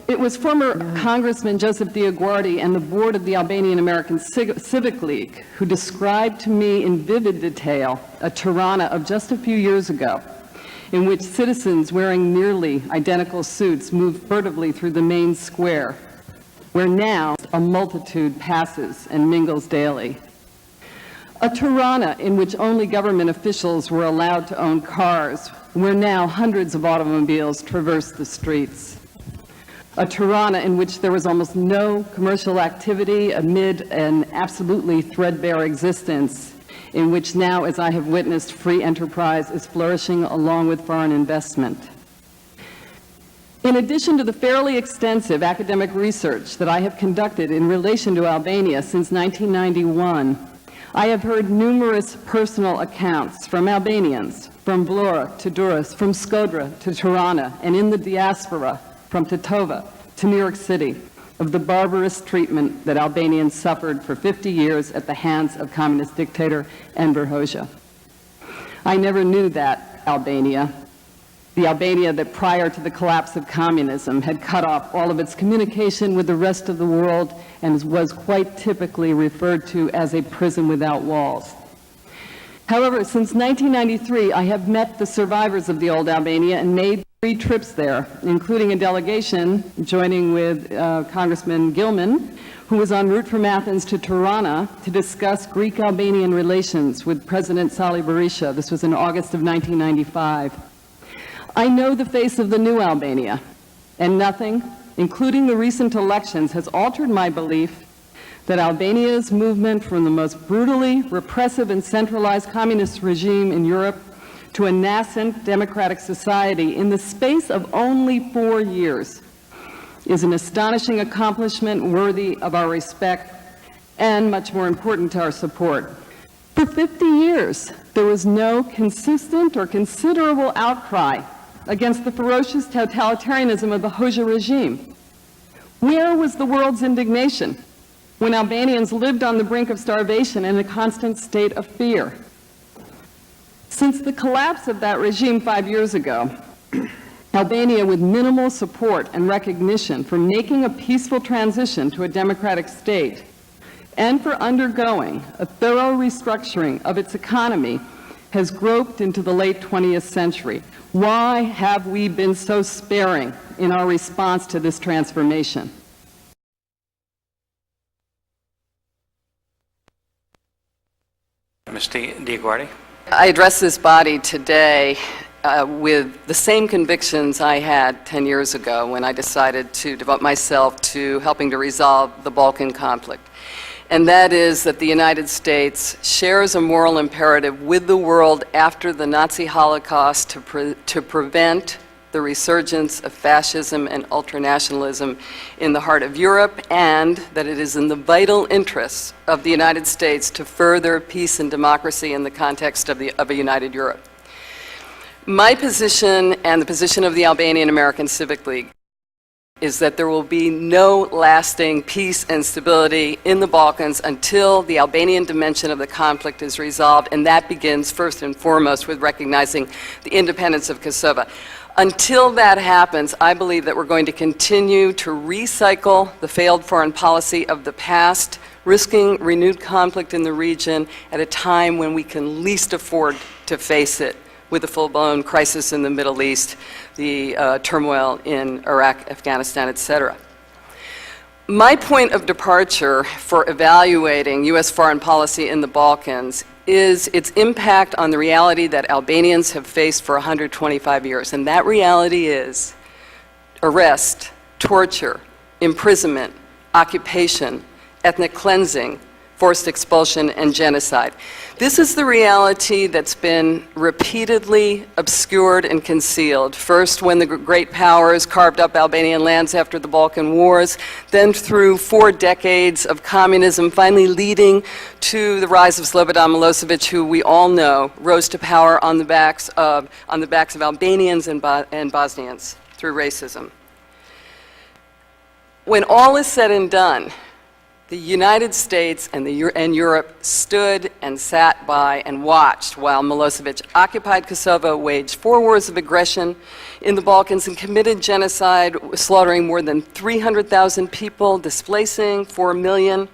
It was former Congressman Joseph DioGuardi and the board of the Albanian American Civic League who described to me in vivid detail a Tirana of just a few years ago, in which citizens wearing nearly identical suits moved furtively through the main square, where now a multitude passes and mingles daily. A Tirana in which only government officials were allowed to own cars, where now hundreds of automobiles traverse the streets. A Tirana in which there was almost no commercial activity amid an absolutely threadbare existence, in which now, as I have witnessed, free enterprise is flourishing along with foreign investment. In addition to the fairly extensive academic research that I have conducted in relation to Albania since 1991, I have heard numerous personal accounts from Albanians, from Vlora to Durrës, from Shkodra to Tirana, and in the diaspora, from Titova to New York City, of the barbarous treatment that Albanians suffered for 50 years at the hands of communist dictator Enver Hoxha. I never knew that Albania, the Albania that prior to the collapse of communism had cut off all of its communication with the rest of the world and was quite typically referred to as a prison without walls. However, since 1993, I have met the survivors of the old Albania and made 3 trips there, including a delegation joining with Congressman Gilman, who was en route from Athens to Tirana to discuss Greek-Albanian relations with President Sali Berisha. This was in August of 1995. I know the face of the new Albania, and nothing, including the recent elections, has altered my belief that Albania's movement from the most brutally repressive and centralized communist regime in Europe to a nascent democratic society in the space of only 4 years is an astonishing accomplishment worthy of our respect and, much more important, to our support. For 50 years, there was no consistent or considerable outcry against the ferocious totalitarianism of the Hoxha regime. Where was the world's indignation when Albanians lived on the brink of starvation in a constant state of fear? Since the collapse of that regime 5 years ago, Albania, with minimal support and recognition for making a peaceful transition to a democratic state and for undergoing a thorough restructuring of its economy, has groped into the late 20th century. Why have we been so sparing in our response to this transformation? Ms. DioGuardi. I address this body today with the same convictions I had 10 years ago when I decided to devote myself to helping to resolve the Balkan conflict. And that is that the United States shares a moral imperative with the world after the Nazi Holocaust to prevent the resurgence of fascism and ultranationalism in the heart of Europe, and that it is in the vital interests of the United States to further peace and democracy in the context of a united Europe. My position and the position of the Albanian American Civic League is that there will be no lasting peace and stability in the Balkans until the Albanian dimension of the conflict is resolved, and that begins first and foremost with recognizing the independence of Kosovo. Until that happens, I believe that we're going to continue to recycle the failed foreign policy of the past, risking renewed conflict in the region at a time when we can least afford to face it, with a full-blown crisis in the Middle East, the turmoil in Iraq, Afghanistan, etc. My point of departure for evaluating U.S. foreign policy in the Balkans is its impact on the reality that Albanians have faced for 125 years. And that reality is arrest, torture, imprisonment, occupation, ethnic cleansing, forced expulsion, and genocide. This is the reality that's been repeatedly obscured and concealed, first when the great powers carved up Albanian lands after the Balkan Wars, then through 4 decades of communism, finally leading to the rise of Slobodan Milosevic, who we all know rose to power on the backs of Albanians and Bosnians through racism. When all is said and done, The United States and Europe stood and sat by and watched while Milosevic occupied Kosovo, waged 4 wars of aggression in the Balkans, and committed genocide, slaughtering more than 300,000 people, displacing 4 million.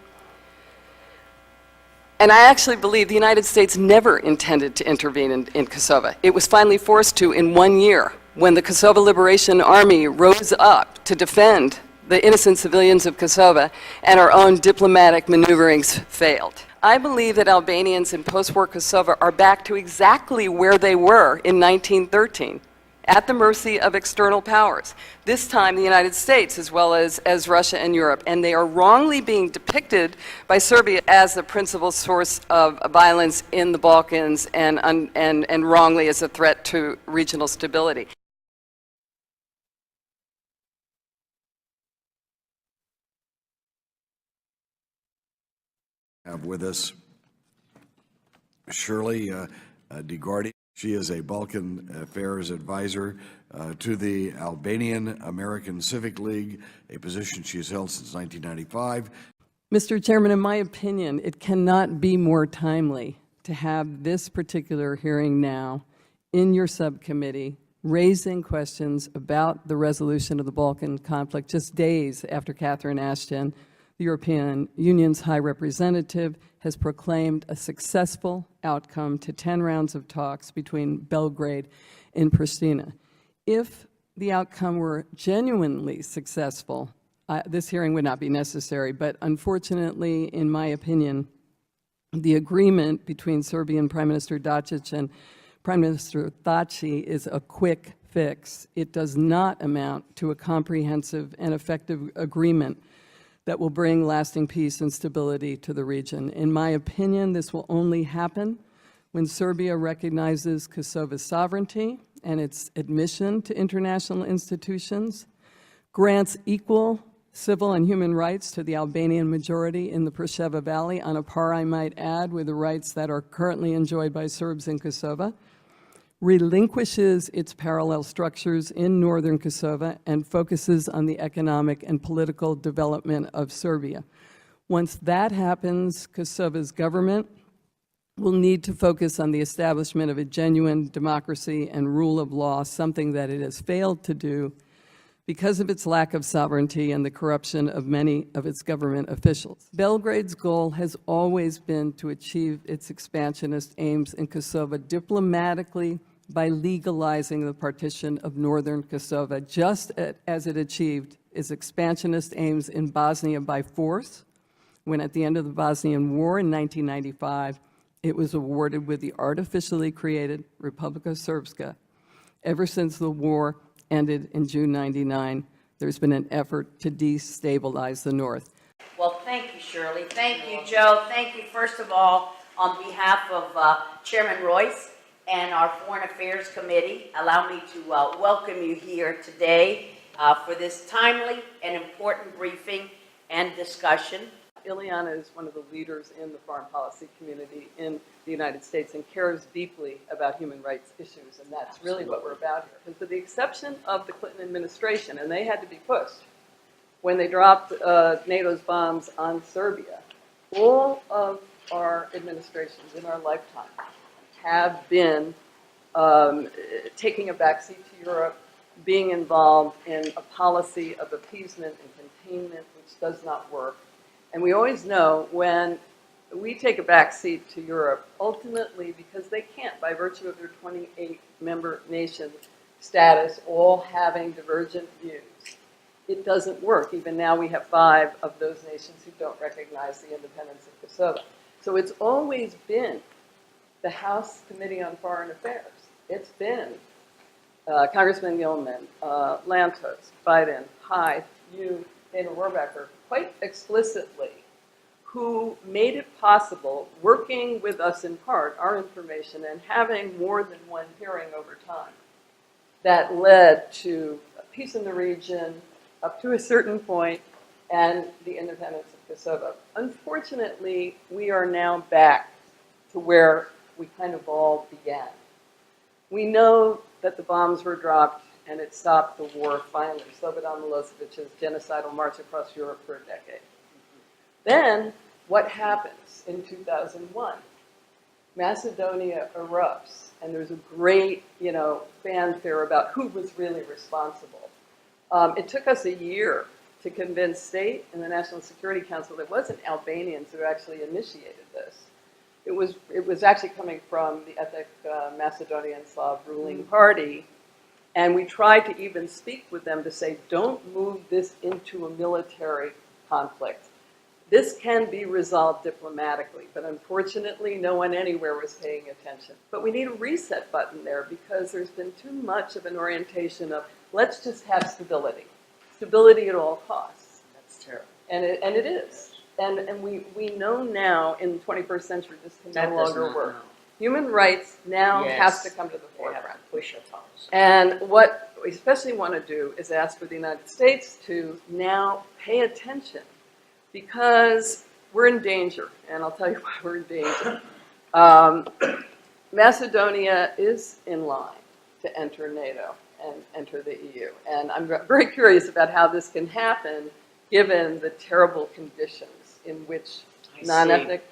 And I actually believe the United States never intended to intervene in Kosovo. It was finally forced to in 1 year when the Kosovo Liberation Army rose up to defend the innocent civilians of Kosovo, and our own diplomatic maneuverings failed. I believe that Albanians in post-war Kosovo are back to exactly where they were in 1913, at the mercy of external powers, this time the United States as well as Russia and Europe, and they are wrongly being depicted by Serbia as the principal source of violence in the Balkans and wrongly as a threat to regional stability. Have with us Shirley DioGuardi. She is a Balkan Affairs Advisor to the Albanian American Civic League, a position she has held since 1995. Mr. Chairman, in my opinion, it cannot be more timely to have this particular hearing now in your subcommittee, raising questions about the resolution of the Balkan conflict just days after Catherine Ashton, the European Union's High Representative, has proclaimed a successful outcome to 10 rounds of talks between Belgrade and Pristina. If the outcome were genuinely successful, this hearing would not be necessary, but unfortunately, in my opinion, the agreement between Serbian Prime Minister Dačić and Prime Minister Thaci is a quick fix. It does not amount to a comprehensive and effective agreement that will bring lasting peace and stability to the region. In my opinion, this will only happen when Serbia recognizes Kosovo's sovereignty and its admission to international institutions, grants equal civil and human rights to the Albanian majority in the Preševa Valley, on a par, I might add, with the rights that are currently enjoyed by Serbs in Kosovo, relinquishes its parallel structures in northern Kosovo, and focuses on the economic and political development of Serbia. Once that happens, Kosovo's government will need to focus on the establishment of a genuine democracy and rule of law, something that it has failed to do because of its lack of sovereignty and the corruption of many of its government officials. Belgrade's goal has always been to achieve its expansionist aims in Kosovo diplomatically by legalizing the partition of northern Kosovo, just as it achieved its expansionist aims in Bosnia by force, when at the end of the Bosnian War in 1995, it was awarded with the artificially created Republika Srpska. Ever since the war ended in June '99, there's been an effort to destabilize the North. Well, thank you, Shirley. Thank you, Joe. Thank you, first of all, on behalf of Chairman Royce and our Foreign Affairs Committee. Allow me to welcome you here today for this timely and important briefing and discussion. Ileana is one of the leaders in the foreign policy community in the United States and cares deeply about human rights issues, and that's really what we're about here. Because with the exception of the Clinton administration, and they had to be pushed when they dropped NATO's bombs on Serbia, all of our administrations in our lifetime have been taking a backseat to Europe, being involved in a policy of appeasement and containment, which does not work. And we always know when we take a backseat to Europe, ultimately because they can't, by virtue of their 28-member nation status, all having divergent views, it doesn't work. Even now we have 5 of those nations who don't recognize the independence of Kosovo. So it's always been the House Committee on Foreign Affairs. It's been Congressman Gilman, Lantos, Biden, Hyde, you, Dana Rohrabacher, quite explicitly, who made it possible, working with us in part, our information, and having more than one hearing over time, that led to peace in the region up to a certain point and the independence of Kosovo. Unfortunately, we are now back to where we kind of all began. We know that the bombs were dropped and it stopped the war finally, Slobodan Milosevic's genocidal march across Europe for a decade. Then, what happens in 2001? Macedonia erupts, and there's a great, fanfare about who was really responsible. It took us a year to convince state and the National Security Council it wasn't Albanians who actually initiated this. It was actually coming from the ethnic Macedonian Slav ruling party, and we tried to even speak with them to say, don't move this into a military conflict. This can be resolved diplomatically, but unfortunately, no one anywhere was paying attention. But we need a reset button there because there's been too much of an orientation of, let's just have stability. Stability at all costs. That's terrible. And it is. And we know now in the 21st century this can That no does longer not work. know. Human rights now Yes. has to come to the They have forefront. to push us. And what we especially want to do is ask for the United States to now pay attention because we're in danger, and I'll tell you why we're in danger. Macedonia is in line to enter NATO and enter the EU, and I'm very curious about how this can happen given the terrible conditions in which I see. non-ethnic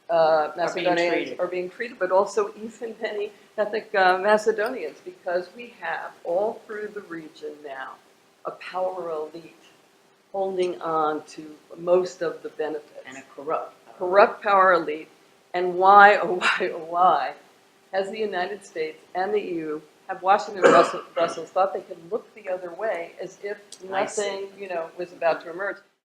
being Macedonians treated. are being treated, but also even many ethnic Macedonians, because we have all through the region now a power elite holding on to most of the benefits. And a corrupt. Corrupt power elite, and why, oh why, oh why, has the United States and the EU, have Washington and Brussels thought they could look the other way as if I see. nothing, was about to emerge.